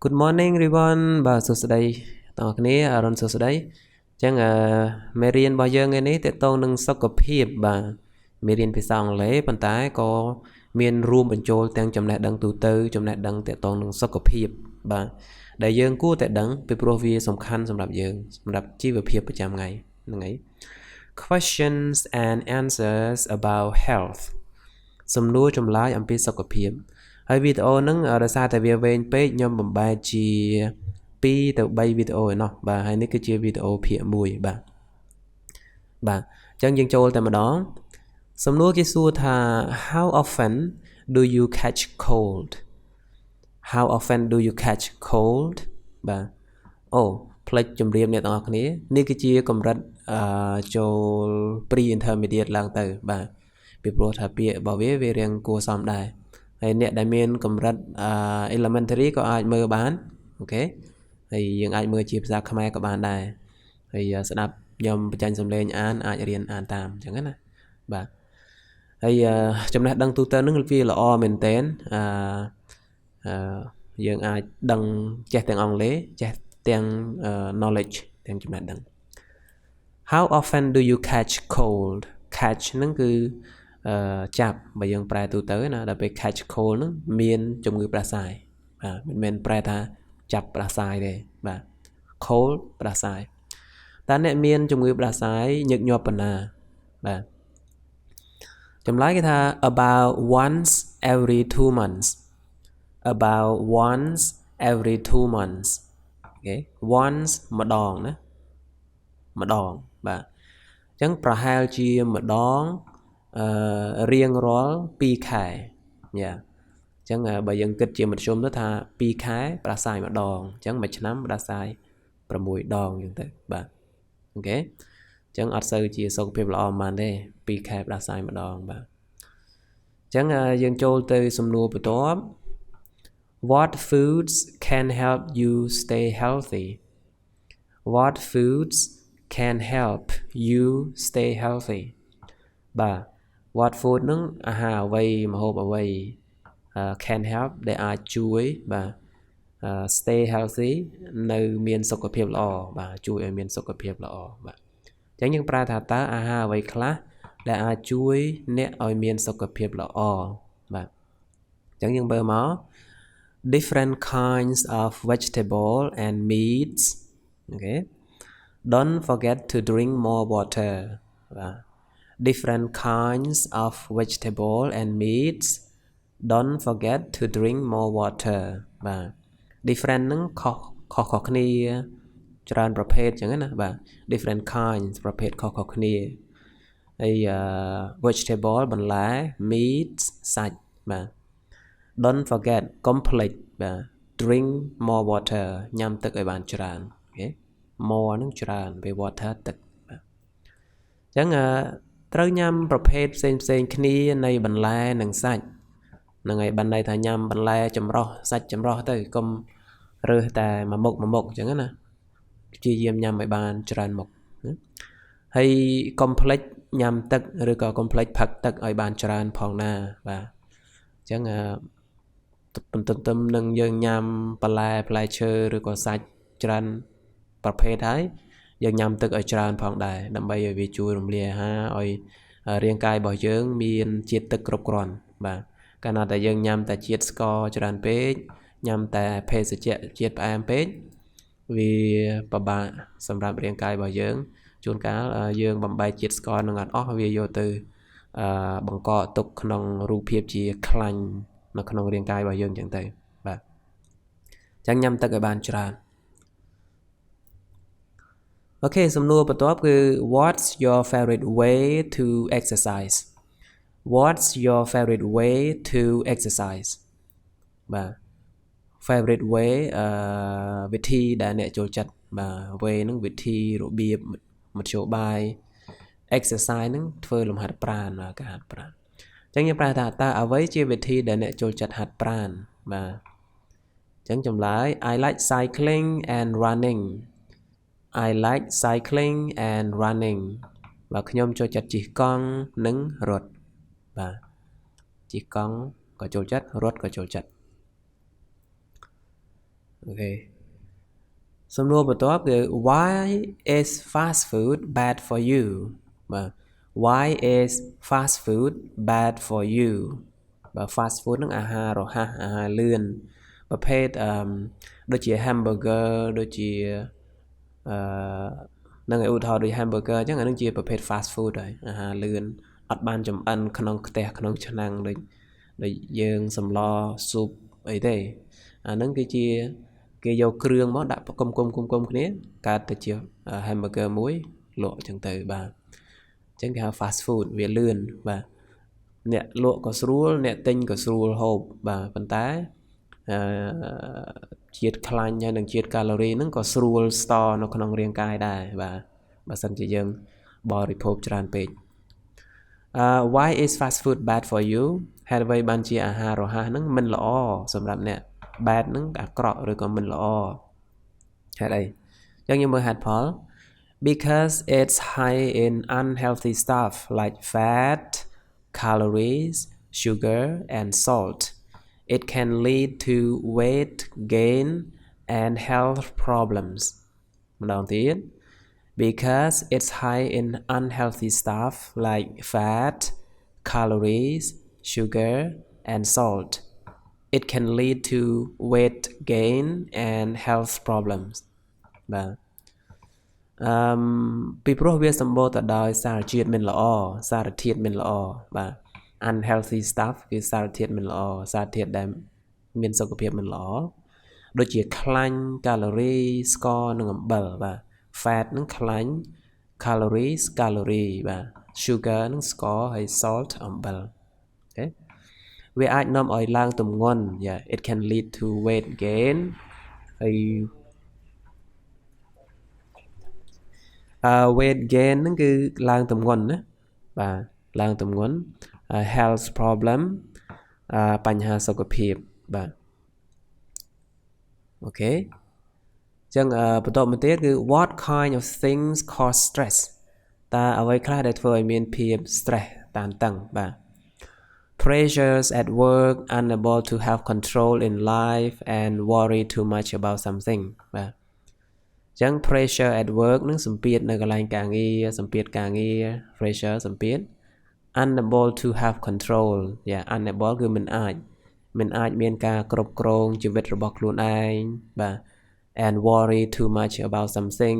Good morning everyone បាទសួស្តីទាំងអស់គ្នាអរុនសួស្តីអញ្ចឹងមេរៀនរបស់យើងថ្ងៃនេះតកតងនឹងសុខភាពបាទមេរៀនភាសាអង់គ្លេសប៉ុន្តែក៏មានរួមបញ្ចូលទាំងចំណេះដឹងទូទៅចំណេះដឹងតកតងនឹងសុខភាពបាទដែលយើងគួរតែដឹងពីព្រោះវាសំខាន់សម្រាប់យើងសម្រាប់ជីវភាពប្រចាំថ្ងៃហ្នឹងហើយ Questions and answers about health សំណួរចម្លើយអំពីសុខភាពហើយវីដេអូហ្នឹងដោយសារតែវាវែងពេកខ្ញុំបំបែកជា2ទៅ3វីដេអូឯណោះបាទហើយនេះគឺជាវីដេអូភាគ1បាទអញ្ចឹងយើងចូលតែម្ដងសំណួរគេសួរថា How often do you catch cold How often do you catch cold បាទអូផ្លេចជំរាបអ្នកទាំងអស់គ្នានេះគឺជាកម្រិតចូល pre intermediate ឡើងទៅបាទពីព្រោះថាពាក្យរបស់វារៀងគួរសមដែរហើយអ្នកដែលមានកម្រិតelementary ក៏អាចមើលបានអូខេហើយយើងអាចមើលជាភាសាខ្មែរក៏បានដែរហើយស្ដាប់ខ្ញុំបញ្ចេញសំឡេងអានអាចរៀនអានតាមអញ្ចឹងណាបាទហើយចំណេះដឹងទូទៅនឹងវាល្អមែនតើយើងអាចដឹងចេះទាំងអង់គ្លេសចេះទាំង knowledge ទាំងចំណេះដឹង How often do you catch cold catch ហ្នឹងគឺចាប់បើយើងប្រែទូទៅណាដល់ពេល catch cold ហ្នឹងមានជំងឺផ្ដាសាយបាទមិនមែនប្រែថាចាប់ផ្ដាសាយទេបាទ cold ផ្ដាសាយតើអ្នកមានជំងឺផ្ដាសាយញឹកញាប់ប៉ុណ្ណាបាទចម្លើយគេថា about once every 2 months about once every 2 months អូខេ once ម្ដងណាម្ដងបាទអញ្ចឹងប្រហែលជាម្ដងរៀងរាល់2ខែយ៉ាអញ្ចឹងបើយើងគិតជាមធ្យមទៅថា2ខែផ្ដាសាយម្ដងអញ្ចឹងមួយឆ្នាំផ្ដាសាយ6ដងអញ្ចឹងទៅបាទអូខេអញ្ចឹងអត់សូវជាសុខភាពល្អប៉ុន្មានទេ2ខែផ្ដាសាយម្ដងបាទអញ្ចឹងយើងចូលទៅសំណួរបន្ទាប់ What foods can help you stay healthy What foods can help you stay healthy បាទ what food នឹងអាហារអ្វីម្ហូបអ្វី can help ដែលអាចជួយបាទ stay healthy នៅមានសុខភាពល្អបាទជួយឲ្យមានសុខភាពល្អបាទអញ្ចឹងយើងប្រើថាតើអាហារអ្វីខ្លះដែលអាចជួយអ្នកឲ្យមានសុខភាពល្អបាទអញ្ចឹងយើងមើលមក different kinds of vegetable and meats okay don't forget to drink more water បាទ different kinds of vegetable and meats don't forget to drink more water បាទ different ហ្នឹងខុសគ្នាច្រើនប្រភេទអញ្ចឹងណាបាទ different kinds ប្រភេទខុសគ្នាហើយ vegetable បន្លែ meat សាច់បាទ don't forget កុំភ្លេចបាទ drink more water ញ៉ាំទឹកឲ្យបានច្រើនអូខេ more ហ្នឹងច្រើនពេល water ទឹកបាទអញ្ចឹងត្រូវញ៉ាំប្រភេទផ្សេងគ្នានៃបន្លែនិងសាច់ហ្នឹងហើយបានន័យថាញ៉ាំបន្លែចម្រុះសាច់ចម្រុះទៅកុំរើសតែមួយមុខអញ្ចឹងណាព្យាយាមញ៉ាំឲ្យបានច្រើនមុខហើយកុំភ្លេចញ៉ាំទឹកឬក៏កុំភ្លេចផឹកទឹកឲ្យបានច្រើនផងណាបាទអញ្ចឹងទន្ទឹមនឹងយើងញ៉ាំបន្លែផ្លែឈើឬក៏សាច់ច្រើនប្រភេទហើយយើងញ៉ាំទឹកឲ្យច្រើនផងដែរដើម្បីឲ្យវាជួយរំលាយអាហារឲ្យរាងកាយរបស់យើងមានជាតិទឹកគ្រប់គ្រាន់បាទកាលណាតែយើងញ៉ាំតែជាតិស្ករច្រើនពេកញ៉ាំតែភេសជ្ជៈជាតិផ្អែមពេកវាពិបាកសម្រាប់រាងកាយរបស់យើងជួនកាលយើងបំបែកជាតិស្ករនឹងអត់អស់វាយកទៅបង្កទុកក្នុងរូបភាពជាខ្លាញ់នៅក្នុងរាងកាយរបស់យើងអញ្ចឹងទៅបាទអញ្ចឹងញ៉ាំទឹកឲ្យបានច្រើនអូខេសំណួរបន្ទាប់គឺ What's your favorite way to exercise What's your favorite way to exercise បាទ favorite way វិធីដែលអ្នកចូលចិត្តបាទ way ហ្នឹងវិធីរបៀបមធ្យោបាយ exercise ហ្នឹងធ្វើលំហាត់ប្រាណការហាត់ប្រាណអញ្ចឹងយើងប្រើថាតើអ្វីជាវិធីដែលអ្នកចូលចិត្តហាត់ប្រាណបាទអញ្ចឹងចម្លើយ I like cycling and running I like cycling and running បាទខ្ញុំចូលចិត្តជិះកង់និងរត់បាទជិះកង់ក៏ចូលចិត្តរត់ក៏ចូលចិត្ត okay សំណួរបន្ទាប់គឺ why is fast food bad for you បាទ why is fast food bad for you បាទ fast food ហ្នឹងអាហាររហ័សអាហារលឿនប្រភេទដូចជា hamburger ដូចជានឹងឲ្យឧទាហរណ៍ដូច hamburger អញ្ចឹងអានឹងជាប្រភេទ fast food ហើយអាហារលឿនអត់បានចម្អិនក្នុងខ្ទះក្នុងឆ្នាំងដូចយើងសម្លស៊ុបអីទេអានឹងគឺជាគេយកគ្រឿងមកដាក់គុំគ្នាកើតទៅជា hamburger មួយលក់អញ្ចឹងទៅបាទអញ្ចឹងគេហៅ fast food វាលឿនបាទអ្នកលក់ក៏ស្រួលអ្នកទិញក៏ស្រួលហូបបាទប៉ុន្តែជាតិខ្លាញ់ហើយនិងជាតិកាឡូរីហ្នឹងក៏ស្រួលស្តនៅក្នុងរាងកាយដែរបាទបើសិនជាយើងបរិភោគច្រើនពេកwhy is fast food bad for you ហេតុអ្វីបានជាអាហាររហ័សហ្នឹងមិនល្អសម្រាប់អ្នក bad ហ្នឹងអាក្រក់ឬក៏មិនល្អហេតុអីអញ្ចឹងយើងមើលហេតុផល because it's high in unhealthy stuff like fat calories sugar and salt it can lead to weight gain and health problems ម្ដងទៀត because it's high in unhealthy stuff like fat calories sugar and salt it can lead to weight gain and health problems បាទពីព្រោះវាសម្បូរទៅដោយសារជាតិមិនល្អសារធាតុមិនល្អបាទ unhealthy stuff គឺសារធាតុមិនល្អសារធាតុដែលមានសុខភាពមិនល្អដូចជាខ្លាញ់កាឡូរីស្ករនិងអំបិលបាទ fat នឹងខ្លាញ់ calories កាឡូរីបាទ sugar នឹងស្ករហើយ salt អំបិលអូខេវាអាចនាំឲ្យឡើងទម្ងន់ it can lead to weight gain ហើយ weight gain ហ្នឹងគឺឡើងទម្ងន់ណាបាទឡើងទម្ងន់ health problem បញ្ហាសុខភាពបាទអូខេអញ្ចឹងបន្តមកទៀតគឺ what kind of things cause stress តើអ្វីខ្លះដែលធ្វើឲ្យមានភាព stress តានតឹងបាទ pressures at work unable to have control in life and worry too much about something បាទអញ្ចឹង pressure at work នឹងសម្ពាធនៅកន្លែងការងារសម្ពាធការងារ pressure សម្ពាធ unable to have control unable គឺមិនអាចមានការគ្រប់គ្រងជីវិតរបស់ខ្លួនឯងបាទ and worry too much about something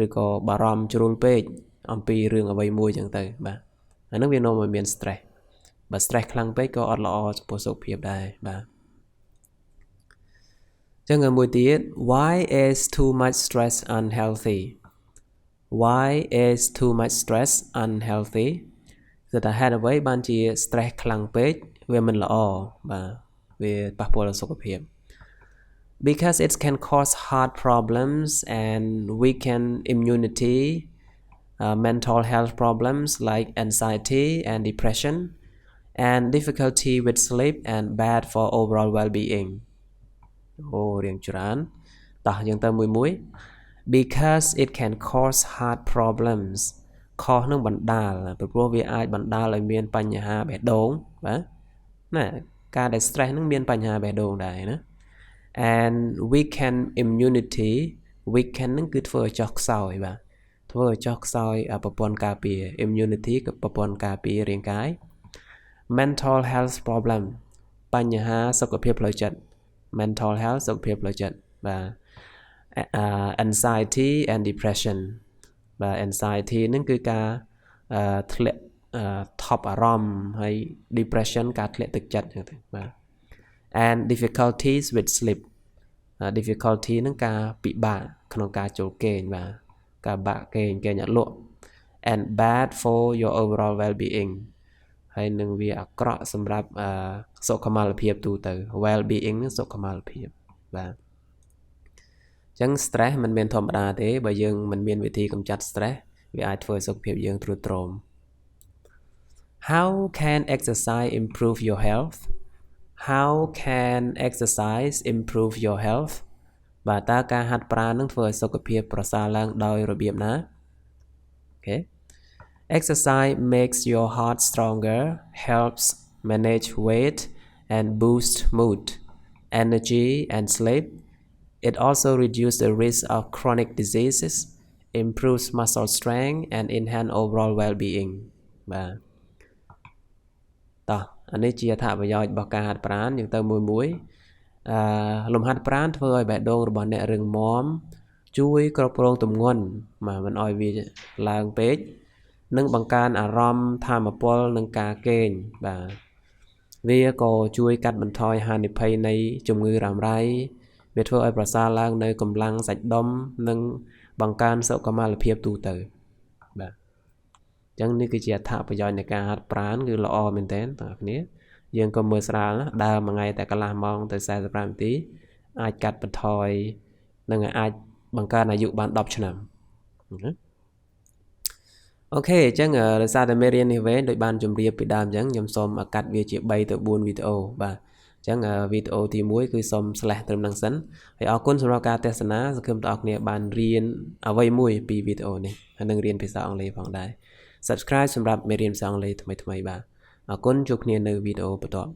ឬក៏បារម្ភជ្រុលពេកអំពីរឿងអ្វីមួយចឹងទៅបាទអានឹងវានាំឲ្យមាន stress បើ stress ខ្លាំងពេកក៏អត់ល្អចំពោះសុខភាពដែរបាទចឹងមួយទៀត why is too much stress unhealthy why is too much stress unhealthy គឺថាហេតុអ្វីបានជា stress ខ្លាំងពេកវាមិនល្អបាទវាប៉ះពាល់ដល់សុខភាព because it can cause heart problems and weaken immunity mental health problems like anxiety and depression and difficulty with sleep and bad for overall well-being រៀងច្រើនតោះយើងទៅមួយ because it can cause heart problems ខុសនឹងបណ្ដាលព្រោះវាអាចបណ្ដាលឲ្យមានបញ្ហាបេះដូងបាទណាការដែល stress នឹងមានបញ្ហាបេះដូងដែរណា and weaken immunity weaken នឹងគឺធ្វើឲ្យចុះខ្សោយបាទធ្វើឲ្យចុះខ្សោយប្រព័ន្ធការពារ immunity គឺប្រព័ន្ធការពាររាងកាយ mental health problem បញ្ហាសុខភាពផ្លូវចិត្ត mental health សុខភាពផ្លូវចិត្តបាទ anxiety and depression បាទ anxiety ហ្នឹងគឺការធ្លាក់ថប់អារម្មណ៍ហើយ depression ការធ្លាក់ទឹកចិត្តចឹងទៅបាទ and difficulties with sleep difficulty ហ្នឹងការពិបាកក្នុងការចូលគេងបាទការបាក់គេងអត់លក់ and bad for your overall well-being ហើយនឹងវាអាក្រក់សម្រាប់សុខុមាលភាពទូទៅ well-being នឹងសុខុមាលភាពបាទអញ្ចឹង stress មិនមែនធម្មតាទេបើយើងមិនមានវិធីកម្ចាត់ stress វាអាចធ្វើឲ្យសុខភាពយើងទ្រុឌទ្រោម How can exercise improve your health How can exercise improve your health បាទតើការហាត់ប្រាណនឹងធ្វើឲ្យសុខភាពប្រសើរឡើងដោយរបៀបណាអូខេ Exercise makes your heart stronger, helps manage weight and boost mood, energy and sleep. It also reduces the risk of chronic diseases, improves muscle strength, and enhance overall well-being. បាទតោះអានេះជាអត្ថប្រយោជន៍របស់ការហាត់ប្រាណយើងទៅមួយលំហាត់ប្រាណធ្វើឲ្យបេះដូងរបស់អ្នករឹងមាំជួយគ្រប់គ្រងទម្ងន់មិនឲ្យវាឡើងពេកនិងបង្កើនអារម្មណ៍ថាមពលនិងការគេងបាទវាក៏ជួយកាត់បន្ថយហានិភ័យនៃជំងឺរ៉ាំរ៉ៃវាធ្វើឲ្យប្រសើរឡើងនៅកម្លាំងសាច់ដុំនិងបង្កើនសុខុមាលភាពទូទៅបាទអញ្ចឹងនេះគឺជាអត្ថប្រយោជន៍នៃការហាត់ប្រាណគឺល្អមែនទែនបងប្អូនគ្នាយើងក៏មើលស្រាលណាដើរមួយថ្ងៃតែកន្លះម៉ោងទៅ45នាទីអាចកាត់បន្ថយនិងអាចបង្កើនអាយុបាន10ឆ្នាំអូខេអញ្ចឹងដោយសារតែមេរៀននេះវែងដូចបានជម្រាបពីដើមអញ្ចឹងខ្ញុំសូមកាត់វាជា3ទៅ4វីដេអូបាទអញ្ចឹងវីដេអូទី1គឺសូមស្លេះត្រឹមហ្នឹងសិនហើយអរគុណសម្រាប់ការទស្សនាសង្ឃឹមបងប្អូនបានរៀនអ្វីមួយពីវីដេអូនេះហើយនឹងរៀនភាសាអង់គ្លេសផងដែរ Subscribe សម្រាប់មេរៀនភាសាអង់គ្លេសថ្មីៗបាទអរគុណជួបគ្នានៅវីដេអូបន្ទាប់